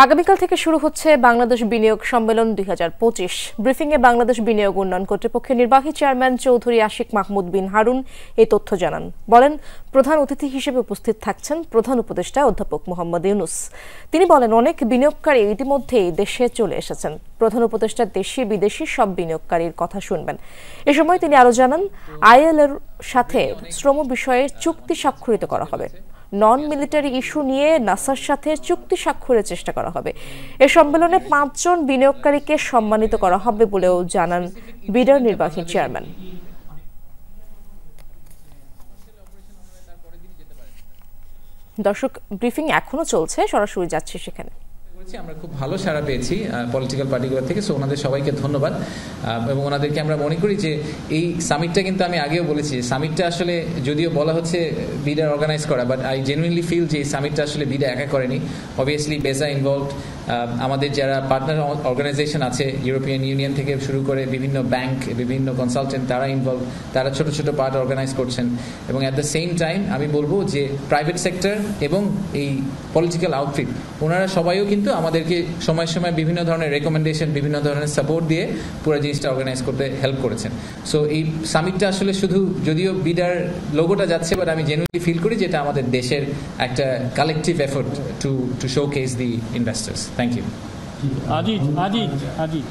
আগামীকাল থেকে শুরু হচ্ছে বাংলাদেশ বিনিয়োগ সম্মেলন 2025। ব্রিফিংয়ে বাংলাদেশ বিনিয়োগ উন্নয়ন কর্তৃপক্ষের নির্বাহী চেয়ারম্যান চৌধুরী আশিক মাহমুদ বিন হারুন এই তথ্য জানান। বলেন, প্রধান অতিথি হিসেবে উপস্থিত থাকছেন প্রধান উপদেষ্টা অধ্যাপক মোহাম্মদ ইউনুস। তিনি বলেন, অনেক বিনিয়োগকারী ইতিমধ্যেই দেশে চলে এসেছেন। প্রধান উপদেষ্টা দেশি বিদেশি সব বিনিয়োগকারীর কথা শুনবেন। এ সময় তিনি আরও জানান, আইএল এর সাথে শ্রম বিষয়ে চুক্তি স্বাক্ষরিত করা হবে। নন মিলিটারি ইস্যু নিয়ে নাসার সাথে চুক্তি স্বাক্ষরের চেষ্টা করা হবে। এ সম্মেলনে 5 জন বিনিয়োগকারীকে সম্মানিত করা হবে বলেও জানান বিডার নির্বাহী চেয়ারম্যান। দর্শক, ব্রিফিং এখনো চলছে, সরাসরি যাচ্ছে সেখানে। আমরা খুব ভালো সাড়া পেয়েছি পলিটিক্যাল পার্টিগুলো থেকে, সো ওনাদের সবাইকে ধন্যবাদ। এবং ওনাদেরকে আমরা মনে করি যে এই সামিটটা, কিন্তু আমি আগেও বলেছি, সামিটটা আসলে যদিও বলা হচ্ছে বিডার অর্গানাইজ করা, বাট আই জেনুইনলি ফিল যে এই সামিটটা আসলে বিডা একা করেনি। অবভিয়াসলি বেজা ইনভলভড, আমাদের যারা পার্টনার অর্গানাইজেশন আছে ইউরোপিয়ান ইউনিয়ন থেকে শুরু করে বিভিন্ন ব্যাংক, বিভিন্ন কনসালটেন্ট, তারা ইনভলভ, তারা ছোট ছোট পার্ট অর্গানাইজ করছেন। এবং অ্যাট দ্য সেম টাইম আমি বলবো যে প্রাইভেট সেক্টর এবং এই পলিটিক্যাল আউটফিট, ওনারা সবাইও কিন্তু আমাদেরকে সময় সময় বিভিন্ন ধরনের রেকমেন্ডেশন, বিভিন্ন ধরনের সাপোর্ট দিয়ে পুরো জিনিসটা অর্গানাইজ করতে হেল্প করেছেন। সো এই সামিটটা আসলে শুধু, যদিও বিডার লোগোটা যাচ্ছে, বাট আমি জেনুইনলি ফিল করি যে এটা আমাদের দেশের একটা collective effort to showcase the investors. Thank you. Aziz